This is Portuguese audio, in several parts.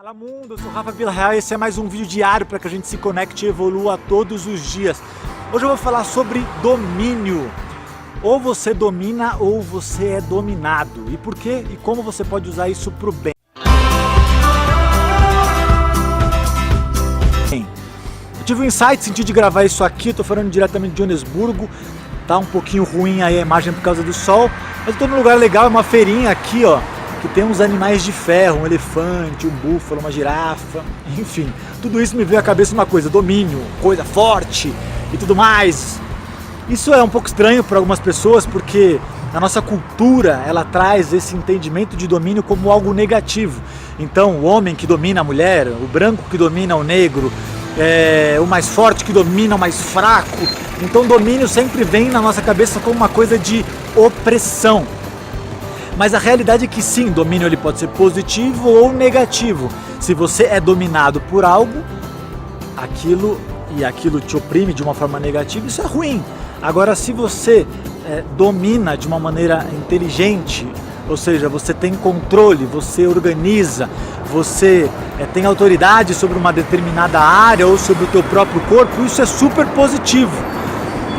Fala mundo, eu sou o Rafa Villarreal e esse é mais um vídeo diário para que a gente se conecte e evolua todos os dias. Hoje eu vou falar sobre domínio. Ou você domina ou você é dominado. E por quê? E como você pode usar isso para o bem. Eu tive um insight, senti de gravar isso aqui, estou falando diretamente de Joanesburgo. Tá um pouquinho ruim aí a imagem por causa do sol, mas estou num lugar legal, é uma feirinha aqui, ó, que tem uns animais de ferro, um elefante, um búfalo, uma girafa, enfim. Tudo isso me veio à cabeça uma coisa, domínio, coisa forte e tudo mais. Isso é um pouco estranho para algumas pessoas porque a nossa cultura, ela traz esse entendimento de domínio como algo negativo. Então, o homem que domina a mulher, o branco que domina o negro, o mais forte que domina o mais fraco. Então, domínio sempre vem na nossa cabeça como uma coisa de opressão. Mas a realidade é que sim, domínio ele pode ser positivo ou negativo. Se você é dominado por algo, aquilo te oprime de uma forma negativa, isso é ruim. Agora, se você domina de uma maneira inteligente, ou seja, você tem controle, você organiza, você tem autoridade sobre uma determinada área ou sobre o teu próprio corpo, isso é super positivo.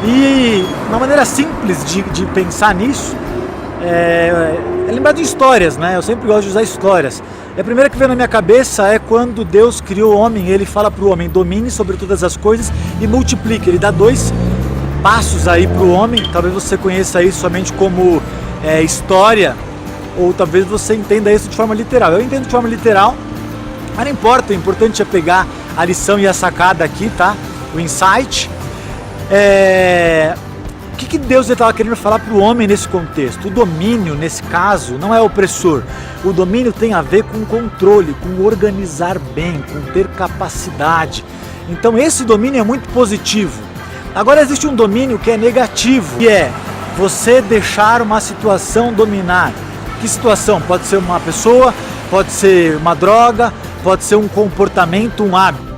E uma maneira simples de pensar nisso é lembrar de histórias, né? Eu sempre gosto de usar histórias. A primeira que veio na minha cabeça é quando Deus criou o homem, ele fala para o homem, domine sobre todas as coisas e multiplique. Ele dá 2 passos aí para o homem, talvez você conheça isso somente como história, ou talvez você entenda isso de forma literal. Eu entendo de forma literal, mas não importa, o importante é pegar a lição e a sacada aqui, tá? O insight. O que Deus estava querendo falar para o homem nesse contexto? O domínio, nesse caso, não é opressor. O domínio tem a ver com controle, com organizar bem, com ter capacidade. Então esse domínio é muito positivo. Agora existe um domínio que é negativo, que é você deixar uma situação dominar. Que situação? Pode ser uma pessoa, pode ser uma droga, pode ser um comportamento, um hábito.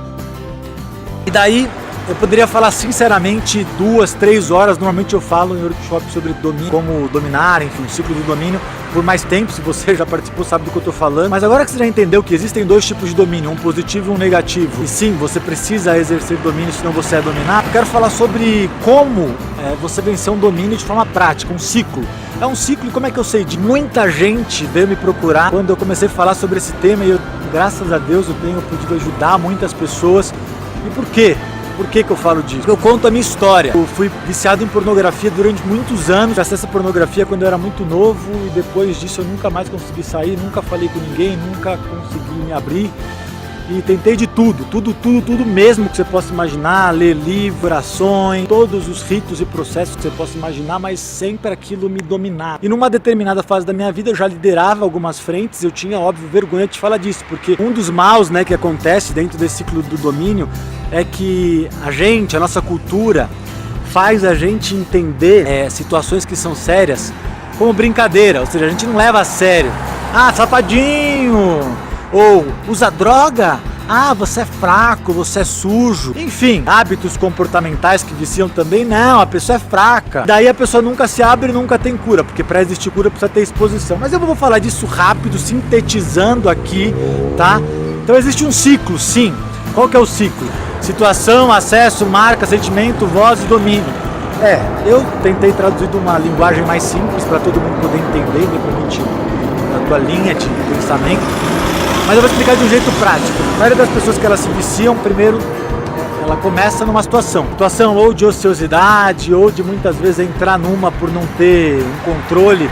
E daí eu poderia falar sinceramente 2, 3 horas, normalmente eu falo em workshop sobre domínio, como dominar, enfim, o ciclo do domínio, por mais tempo, se você já participou sabe do que eu estou falando. Mas agora que você já entendeu que existem 2 tipos de domínio, um positivo e um negativo, e sim, você precisa exercer domínio, senão você é dominado, eu quero falar sobre como você vencer um domínio de forma prática, um ciclo. É um ciclo, e como é que eu sei? De muita gente veio me procurar quando eu comecei a falar sobre esse tema e eu, graças a Deus, eu tenho podido ajudar muitas pessoas. E por quê? Por que eu falo disso? Porque eu conto a minha história. Eu fui viciado em pornografia durante muitos anos. Acesso à pornografia quando eu era muito novo e depois disso eu nunca mais consegui sair, nunca falei com ninguém, nunca consegui me abrir. E tentei de tudo mesmo que você possa imaginar, ler livros, orações, todos os ritos e processos que você possa imaginar, mas sempre aquilo me dominava. E numa determinada fase da minha vida eu já liderava algumas frentes, eu tinha, óbvio, vergonha de falar disso, porque um dos maus, né, que acontece dentro desse ciclo do domínio é que a nossa cultura faz a gente entender situações que são sérias como brincadeira, ou seja, a gente não leva a sério. Ah, safadinho! Ou usa droga? Ah, você é fraco, você é sujo. Enfim, hábitos comportamentais que viciam também, não, a pessoa é fraca. Daí a pessoa nunca se abre e nunca tem cura, porque para existir cura precisa ter exposição. Mas eu vou falar disso rápido, sintetizando aqui, tá? Então existe um ciclo, sim. Qual que é o ciclo? Situação, acesso, marca, sentimento, voz e domínio. Eu tentei traduzir de uma linguagem mais simples para todo mundo poder entender, independente da tua linha de pensamento. Mas eu vou explicar de um jeito prático. A maioria das pessoas que elas se viciam, primeiro, ela começa numa situação ou de ociosidade, ou de muitas vezes entrar numa por não ter um controle,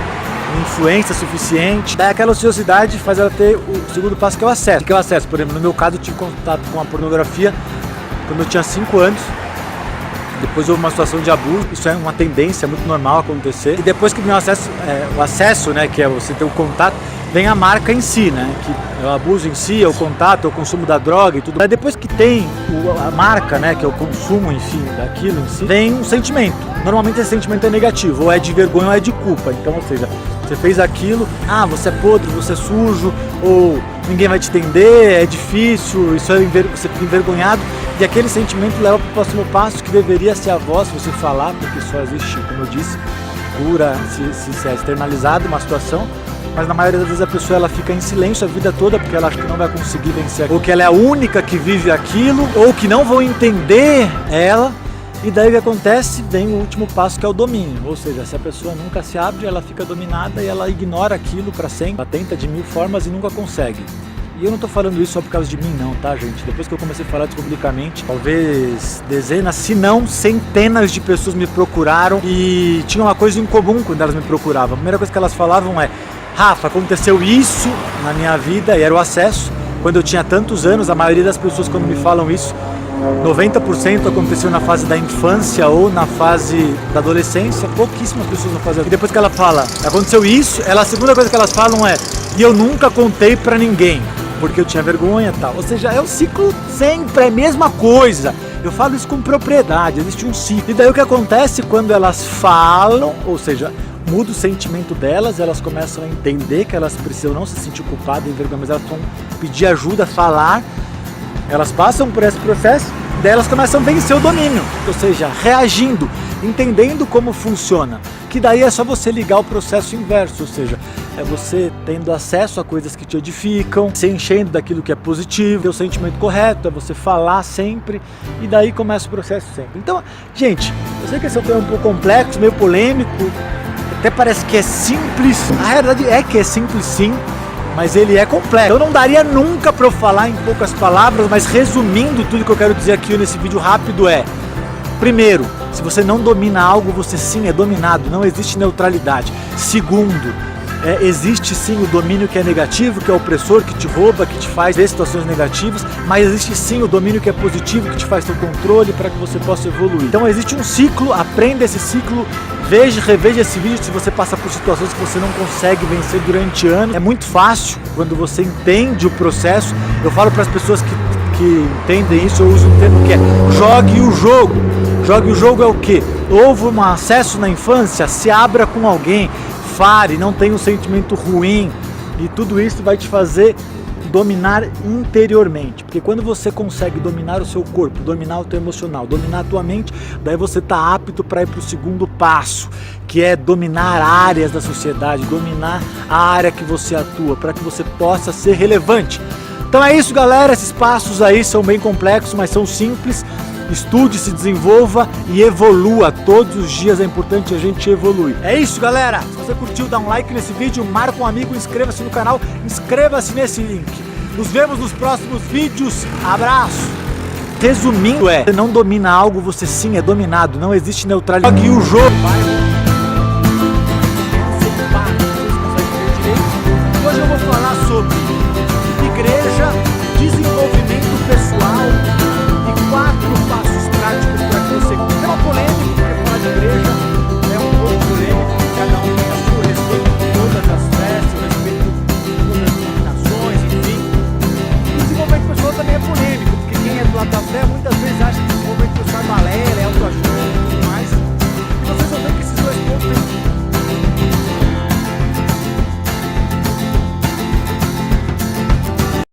influência suficiente. Daí aquela ociosidade faz ela ter o segundo passo, que é o acesso. Que é o acesso, por exemplo, no meu caso eu tive contato com a pornografia quando eu tinha 5 anos. Depois houve uma situação de abuso, isso é uma tendência muito normal acontecer. E depois que vem o acesso, né, que é você ter o contato, vem a marca em si, né, que é o abuso em si, é o contato, é o consumo da droga e tudo. Mas depois que tem a marca, né, que é o consumo, enfim, daquilo em si, vem um sentimento. Normalmente esse sentimento é negativo, ou é de vergonha ou é de culpa. Então, ou seja, você fez aquilo, você é podre, você é sujo, ou ninguém vai te entender, é difícil, você fica envergonhado. E aquele sentimento leva para o próximo passo, que deveria ser a voz, você falar, porque só existe, como eu disse, cura se é externalizado uma situação, mas na maioria das vezes a pessoa ela fica em silêncio a vida toda porque ela acha que não vai conseguir vencer, ou que ela é a única que vive aquilo, ou que não vão entender ela. E daí o que acontece? Vem o último passo, que é o domínio. Ou seja, se a pessoa nunca se abre, ela fica dominada e ela ignora aquilo para sempre. Ela tenta de 1000 formas e nunca consegue. E eu não tô falando isso só por causa de mim não, tá, gente? Depois que eu comecei a falar isso publicamente, talvez dezenas, se não centenas de pessoas me procuraram e tinha uma coisa em comum quando elas me procuravam. A primeira coisa que elas falavam é: Rafa, aconteceu isso na minha vida, e era o acesso. Quando eu tinha tantos anos, a maioria das pessoas quando me falam isso, 90% aconteceu na fase da infância ou na fase da adolescência, pouquíssimas pessoas na fase da... E depois que ela fala, aconteceu isso, a segunda coisa que elas falam é: e eu nunca contei pra ninguém, porque eu tinha vergonha e tal. Ou seja, é o ciclo sempre, é a mesma coisa. Eu falo isso com propriedade, existe um ciclo. E daí o que acontece quando elas falam, ou seja, muda o sentimento delas, elas começam a entender que elas precisam não se sentir culpadas, envergonhadas, mas elas vão pedir ajuda, falar. Elas passam por esse processo, daí elas começam a vencer o domínio, ou seja, reagindo, entendendo como funciona. Que daí é só você ligar o processo inverso, ou seja, é você tendo acesso a coisas que te edificam, se enchendo daquilo que é positivo, ter o sentimento correto, é você falar sempre, e daí começa o processo sempre. Então, gente, eu sei que esse é um tema um pouco complexo, meio polêmico, até parece que é simples, a realidade é que é simples sim, mas ele é complexo. Eu não daria nunca para eu falar em poucas palavras, mas resumindo tudo que eu quero dizer aqui nesse vídeo rápido é: primeiro, se você não domina algo, você sim é dominado, não existe neutralidade. Segundo, existe sim o domínio que é negativo, que é opressor, que te rouba, que te faz ver situações negativas, mas existe sim o domínio que é positivo, que te faz ter controle para que você possa evoluir. Então existe um ciclo, aprenda esse ciclo, reveja esse vídeo se você passa por situações que você não consegue vencer durante anos. É muito fácil quando você entende o processo. Eu falo para as pessoas que entendem isso, eu uso um termo que é: jogue o jogo. Jogue o jogo é o quê? Houve um acesso na infância, se abra com alguém, fale, não tenha um sentimento ruim, e tudo isso vai te fazer dominar interiormente, porque quando você consegue dominar o seu corpo, dominar o teu emocional, dominar a tua mente, daí você está apto para ir para o segundo passo, que é dominar áreas da sociedade, dominar a área que você atua, para que você possa ser relevante. Então é isso, galera, esses passos aí são bem complexos, mas são simples. Estude, se desenvolva e evolua. Todos os dias é importante a gente evoluir. É isso, galera. Se você curtiu, dá um like nesse vídeo, marca um amigo, inscreva-se no canal, inscreva-se nesse link. Nos vemos nos próximos vídeos. Abraço. Resumindo você não domina algo, você sim é dominado. Não existe neutralidade. Jogue o jogo. Hoje eu vou falar sobre igreja, desenvolvimento.